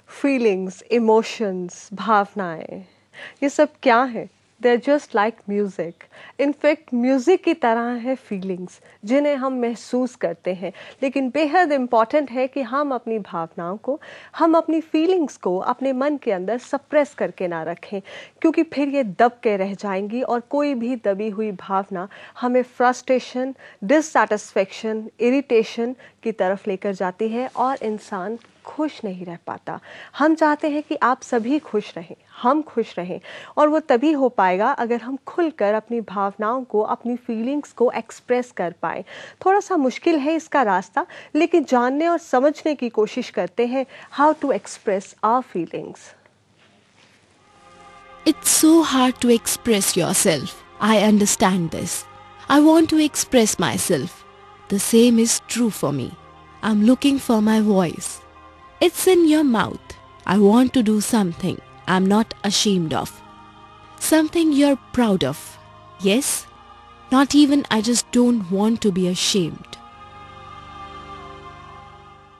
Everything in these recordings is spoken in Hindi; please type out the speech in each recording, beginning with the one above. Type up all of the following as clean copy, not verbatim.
फीलिंग्स, इमोशंस, भावनाएं, ये सब क्या है? They are just like music. In fact music की तरह है फीलिंग्स, जिन्हें हम महसूस करते हैं। लेकिन बेहद इम्पॉर्टेंट है कि हम अपनी भावनाओं को, हम अपनी फीलिंग्स को अपने मन के अंदर सप्रेस करके ना रखें, क्योंकि फिर ये दब के रह जाएंगी और कोई भी दबी हुई भावना हमें फ्रस्ट्रेशन, डिससैटिस्फैक्शन, इरिटेशन की तरफ लेकर जाती है और इंसान खुश नहीं रह पाता। हम चाहते हैं कि आप सभी खुश रहें, हम खुश रहें, और वो तभी हो पाएगा अगर हम खुलकर अपनी भावनाओं को, अपनी फीलिंग्स को एक्सप्रेस कर पाएं। थोड़ा सा मुश्किल है इसका रास्ता, लेकिन जानने और समझने की कोशिश करते हैं how to express our feelings. It's so hard to express yourself. I understand this. I want to express myself. The same is true for me. I'm looking for my voice. It's in your mouth. I want to do something I'm not ashamed of. Something you're proud of. Yes? Not even I just don't want to be ashamed.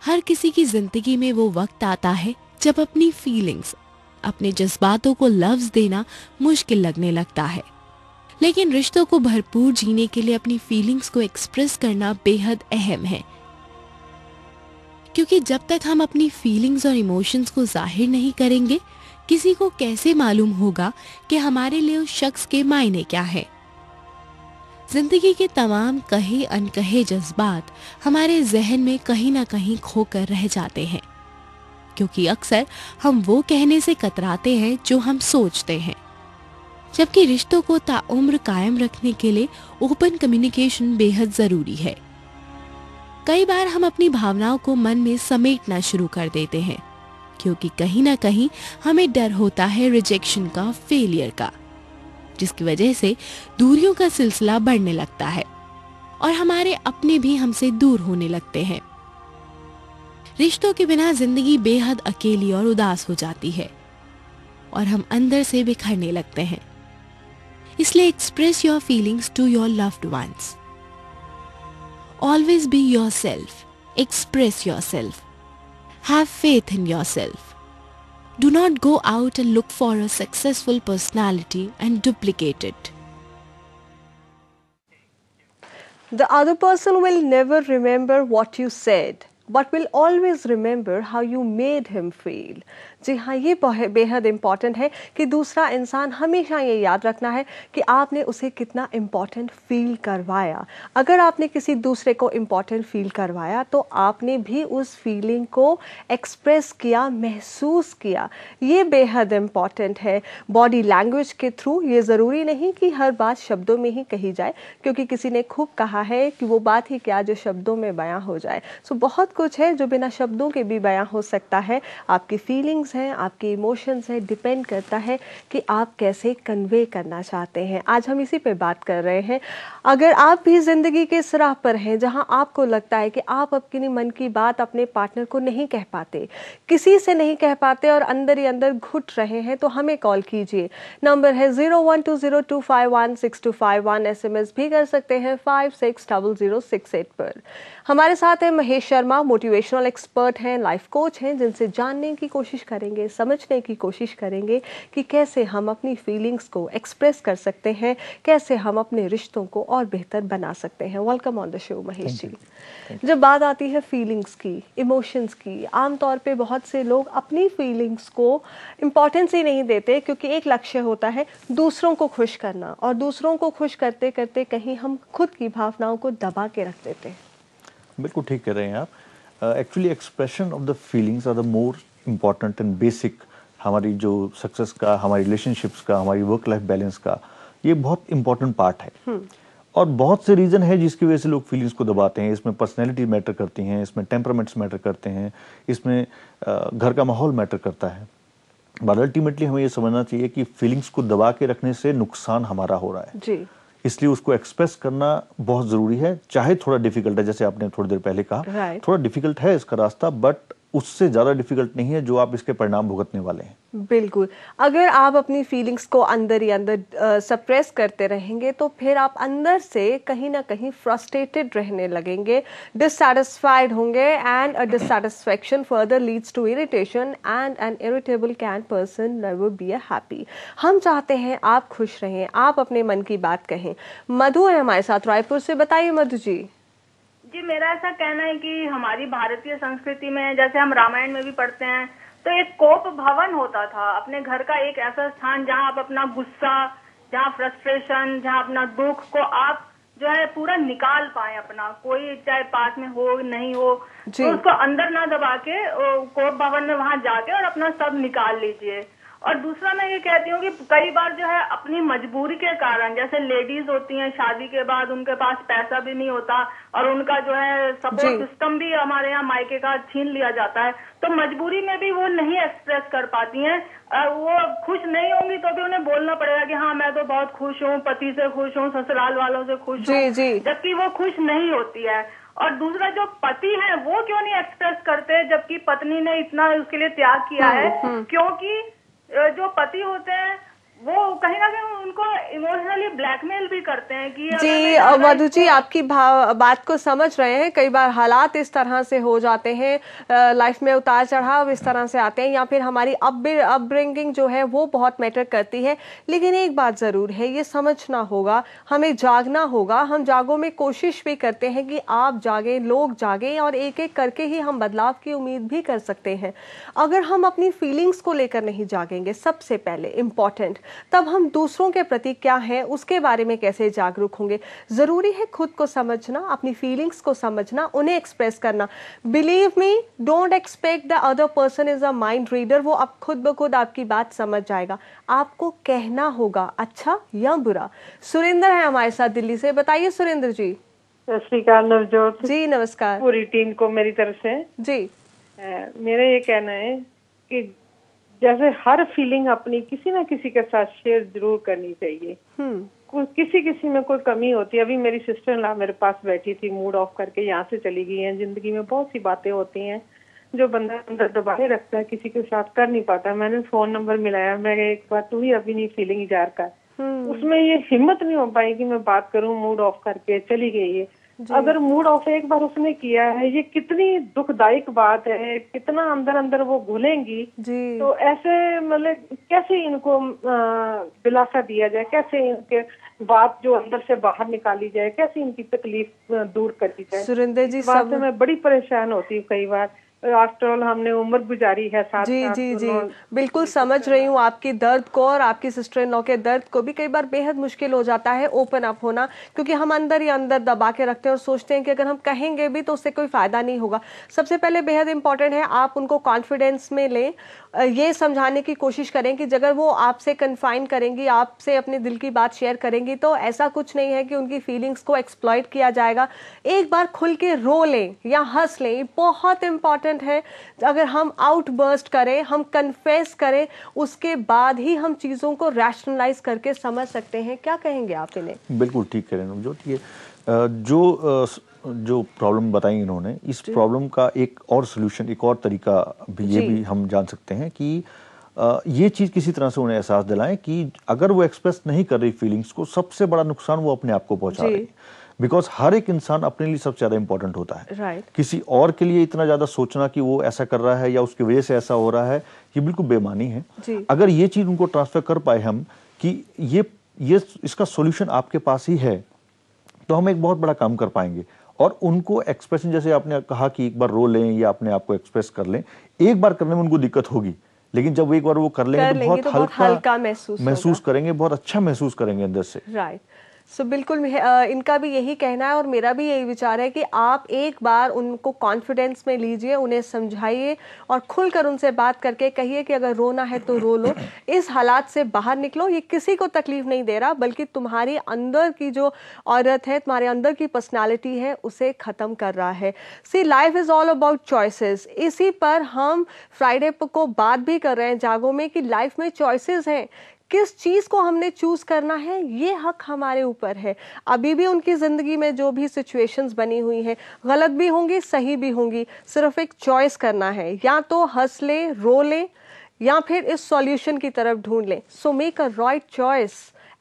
हर किसी की जिंदगी में वो वक्त आता है जब अपनी फीलिंग्स, अपने जज्बातों को लफ्ज देना मुश्किल लगने लगता है। लेकिन रिश्तों को भरपूर जीने के लिए अपनी फीलिंग्स को एक्सप्रेस करना बेहद अहम है, क्योंकि जब तक हम अपनी फीलिंग्स और इमोशंस को जाहिर नहीं करेंगे, किसी को कैसे मालूम होगा कि हमारे लिए उस शख्स के मायने क्या है। जिंदगी के तमाम कहे अनकहे जज्बात हमारे जहन में कहीं ना कहीं खोकर रह जाते हैं, क्योंकि अक्सर हम वो कहने से कतराते हैं जो हम सोचते हैं, जबकि रिश्तों को ताउम्र कायम रखने के लिए ओपन कम्युनिकेशन बेहद जरूरी है। कई बार हम अपनी भावनाओं को मन में समेटना शुरू कर देते हैं, क्योंकि कहीं ना कहीं हमें डर होता है रिजेक्शन का, फेलियर का, जिसकी वजह से दूरियों का सिलसिला बढ़ने लगता है और हमारे अपने भी हमसे दूर होने लगते हैं। रिश्तों के बिना जिंदगी बेहद अकेली और उदास हो जाती है और हम अंदर से बिखरने लगते हैं। इसलिए express your feelings to your loved ones. Always be yourself. Express yourself. Have faith in yourself. Do not go out and look for a successful personality and duplicate it. The other person will never remember what you said, but will always remember how you made him feel. जी हाँ, ये बेहद इम्पॉर्टेंट है कि दूसरा इंसान हमेशा ये याद रखना है कि आपने उसे कितना इम्पॉर्टेंट फील करवाया। अगर आपने किसी दूसरे को इम्पॉर्टेंट फील करवाया तो आपने भी उस फीलिंग को एक्सप्रेस किया, महसूस किया। ये बेहद इम्पॉर्टेंट है। बॉडी लैंग्वेज के थ्रू, ये ज़रूरी नहीं कि हर बात शब्दों में ही कही जाए, क्योंकि किसी ने खूब कहा है कि वो बात ही क्या जो शब्दों में बयां हो जाए। सो बहुत कुछ है जो बिना शब्दों के भी बयां हो सकता है। आपकी फीलिंग्स हैं, आपके इमोशंस हैं, डिपेंड करता है कि आप कैसे कन्वे करना चाहते हैं। आज हम इसी पे बात कर रहे हैं। अगर आप भी ज़िंदगी के इस राह पर हैं जहां आपको लगता है कि आप अपनी मन की बात अपने पार्टनर को नहीं कह पाते, किसी से नहीं कह पाते और अंदर ही अंदर घुट रहे हैं, तो हमें कॉल कीजिए। नंबर है 0120251621। SMS भी कर सकते हैं 560068 पर। हमारे साथ है महेश शर्मा, मोटिवेशनल एक्सपर्ट हैं, लाइफ कोच हैं, जिनसे जानने की कोशिश करेंगे, समझने की कोशिश करेंगे कि कैसे हम अपनी फीलिंग्स को एक्सप्रेस कर सकते हैं, कैसे हम अपने रिश्तों को और बेहतर बना सकते हैं। Welcome on the show Mahesh ji. जब बात आती है फीलिंग्स की, इमोशंस की, आमतौर पे बहुत से लोग अपनी फीलिंग्स को इम्पोर्टेंस ही नहीं देते, क्योंकि एक लक्ष्य होता है दूसरों को खुश करना, और दूसरों को खुश करते करते कहीं हम खुद की भावनाओं को दबा के रख देते हैं। बिल्कुल ठीक कह रहे हैं आप। Actually expression of the feelings are the more important and basic. हमारी जो सक्सेस का, हमारी रिलेशनशिप्स का, हमारी वर्क लाइफ बैलेंस का ये बहुत इंपॉर्टेंट पार्ट है। और बहुत से रीजन है जिसकी वजह से लोग फीलिंग्स को दबाते हैं। इसमें पर्सनैलिटी मैटर करती हैं, इसमें टेम्परामेंट्स मैटर करते हैं, इसमें घर का माहौल मैटर करता है। बट अल्टीमेटली हमें ये समझना चाहिए कि फीलिंग्स को दबा के रखने से नुकसान हमारा हो रहा है जी। इसलिए उसको एक्सप्रेस करना बहुत जरूरी है, चाहे थोड़ा डिफिकल्ट है। जैसे आपने थोड़ी देर पहले कहा, थोड़ा डिफिकल्ट है इसका रास्ता, बट उससे ज्यादा डिफिकल्ट नहीं है जो आप इसके परिणाम भुगतने वाले हैं। बिल्कुल। अगर आप अपनी फीलिंग्स को अंदर ही अंदर सप्रेस करते रहेंगे तो फिर आप अंदर से कहीं ना कहीं फ्रस्ट्रेटेड रहने लगेंगे, डिससैटिस्फाइड होंगे and a dissatisfaction further leads to irritation and an irritable can person never be a happy. हम चाहते हैं आप खुश रहें, आप अपने मन की बात कहें। मधु है हमारे साथ रायपुर से, बताइए मधु जी। जी, मेरा ऐसा कहना है कि हमारी भारतीय संस्कृति में, जैसे हम रामायण में भी पढ़ते हैं, तो एक कोप भवन होता था, अपने घर का एक ऐसा स्थान जहां आप अपना गुस्सा, जहां फ्रस्ट्रेशन, जहां अपना दुख को आप जो है पूरा निकाल पाए अपना, कोई चाहे पास में हो नहीं हो तो उसको अंदर ना दबा के कोप भवन में वहां जाके और अपना सब निकाल लीजिए। और दूसरा मैं ये कहती हूँ कि कई बार जो है अपनी मजबूरी के कारण, जैसे लेडीज होती हैं शादी के बाद उनके पास पैसा भी नहीं होता और उनका जो है सपोर्ट सिस्टम भी हमारे यहाँ मायके का छीन लिया जाता है, तो मजबूरी में भी वो नहीं एक्सप्रेस कर पाती हैं। वो खुश नहीं होंगी तो भी उन्हें बोलना पड़ेगा कि हाँ मैं तो बहुत खुश हूँ, पति से खुश हूँ, ससुराल वालों से खुश हूँ, जबकि वो खुश नहीं होती है। और दूसरा, जो पति है वो क्यों नहीं एक्सप्रेस करते जबकि पत्नी ने इतना उसके लिए त्याग किया है? क्योंकि जो पति होते हैं वो कहीं ना कहीं उनको इमोशनली ब्लैकमेल भी करते हैं कि जी मधु जी, आपकी बात को समझ रहे हैं। कई बार हालात इस तरह से हो जाते हैं, लाइफ में उतार चढ़ाव इस तरह से आते हैं, या फिर हमारी अपब्रिंगिंग जो है वो बहुत मैटर करती है। लेकिन एक बात जरूर है, ये समझना होगा, हमें जागना होगा। हम जागो में कोशिश भी करते हैं कि आप जागे, लोग जागे, और एक एक करके ही हम बदलाव की उम्मीद भी कर सकते हैं। अगर हम अपनी फीलिंग्स को लेकर नहीं जागेंगे, सबसे पहले इम्पोर्टेंट, तब हम दूसरों के प्रति क्या हैं उसके बारे में कैसे जागरूक होंगे। जरूरी है खुद को समझना, अपनी फीलिंग्स को समझना, उन्हें एक्सप्रेस करना। Believe me, don't expect the other person is a mind reader. वो अब खुद ब खुद आपकी बात समझ जाएगा। आपको कहना होगा अच्छा या बुरा। सुरेंद्र है हमारे साथ दिल्ली से, बताइए सुरेंद्र जी। सत श्री अकाल नवजोत जी। नमस्कार। पूरी टीम को मेरी तरफ से जी। मेरा ये कहना है कि जैसे हर फीलिंग अपनी किसी ना किसी के साथ शेयर जरूर करनी चाहिए। किसी में कोई कमी होती है। अभी मेरी सिस्टर इन लॉ मेरे पास बैठी थी, मूड ऑफ करके यहाँ से चली गई है। जिंदगी में बहुत सी बातें होती हैं जो बंदा अंदर दबाए रखता है, किसी के साथ कर नहीं पाता। मैंने फोन नंबर मिलाया, मैं एक बार तू ही अभी नहीं फीलिंग इजार कर, उसमें ये हिम्मत नहीं हो पाई कि मैं बात करूं, मूड ऑफ करके चली गई है। अगर मूड ऑफ एक बार उसने किया है, ये कितनी दुखदायक बात है, कितना अंदर अंदर वो घुलेंगी। तो ऐसे मतलब कैसे इनको दिलासा दिया जाए, कैसे इनके बात जो अंदर से बाहर निकाली जाए, कैसे इनकी तकलीफ दूर करी जाए। सुरेंद्र जी, बात से मैं बड़ी परेशान होती हूँ कई बार। आफ्टर ऑल हमने उम्र गुजारी है साथ। जी, बिल्कुल समझ रही हूँ आपकी दर्द को, और आपकी सिस्टर इन लॉ के दर्द को भी। कई बार बेहद मुश्किल हो जाता है ओपन अप होना, क्योंकि हम अंदर ही अंदर दबा के रखते हैं और सोचते हैं कि अगर हम कहेंगे भी तो उससे कोई फायदा नहीं होगा। सबसे पहले बेहद इंपॉर्टेंट है आप उनको कॉन्फिडेंस में लें, ये समझाने की कोशिश करें कि अगर वो आपसे कन्फाइन करेंगी, आपसे अपने दिल की बात शेयर करेंगी, तो ऐसा कुछ नहीं है कि उनकी फीलिंग्स को एक्सप्लॉइट किया जाएगा। एक बार खुल के रो लें या हंस लें, ये बहुत इंपॉर्टेंट है। अगर हम आउटबर्स्ट करें, हम कन्फेस करें, उसके बाद ही हम चीजों को रैशनलाइज करके समझ सकते हैं। क्या कहेंगे आप इन्हें? बिल्कुल ठीक कह रहे हैं। जो प्रॉब्लम बताई इन्होंने, इस प्रॉब्लम का एक और सोल्यूशन, एक और तरीका भी ये भी हम जान सकते हैं कि ये चीज किसी तरह से उन्हें एहसास दिलाएं कि अगर वो एक्सप्रेस नहीं कर रही फीलिंग्स को, सबसे बड़ा नुकसान वो अपने आप को पहुंचा रही है। बिकॉज हर एक इंसान अपने लिए सबसे ज्यादा इंपॉर्टेंट होता है। किसी और के लिए इतना ज्यादा सोचना कि वो ऐसा कर रहा है या उसकी वजह से ऐसा हो रहा है, ये बिल्कुल बेमानी है। अगर ये चीज उनको ट्रांसफर कर पाए हम कि ये इसका सोल्यूशन आपके पास ही है, तो हम एक बहुत बड़ा काम कर पाएंगे। और उनको एक्सप्रेशन, जैसे आपने कहा कि एक बार रो लें या अपने आप को एक्सप्रेस कर लें, एक बार करने में उनको दिक्कत होगी, लेकिन जब एक बार वो कर लेंगे तो बहुत हल्का महसूस करेंगे, बहुत अच्छा महसूस करेंगे अंदर से। राइट। सो बिल्कुल इनका भी यही कहना है और मेरा भी यही विचार है कि आप एक बार उनको कॉन्फिडेंस में लीजिए, उन्हें समझाइए और खुलकर उनसे बात करके कहिए कि अगर रोना है तो रो लो, इस हालात से बाहर निकलो। ये किसी को तकलीफ नहीं दे रहा, बल्कि तुम्हारी अंदर की जो औरत है, तुम्हारे अंदर की पर्सनालिटी है, उसे खत्म कर रहा है। See, life is all about choices. इसी पर हम फ्राइडे को बात भी कर रहे हैं जागो में कि लाइफ में चॉइसेस हैं। किस चीज को हमने चूज करना है, ये हक हमारे ऊपर है। अभी भी उनकी जिंदगी में जो भी सिचुएशंस बनी हुई हैं, गलत भी होंगी, सही भी होंगी, सिर्फ एक चॉइस करना है। या तो हंस ले, रो ले, या फिर इस सॉल्यूशन की तरफ ढूंढ लें। So make a right choice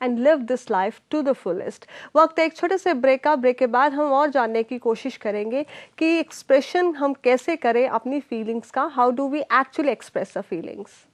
and live this life to the fullest. वक्त एक छोटे से ब्रेक का। ब्रेक के बाद हम और जानने की कोशिश करेंगे कि एक्सप्रेशन हम कैसे करें अपनी फीलिंग्स का। How do we actually express a feelings.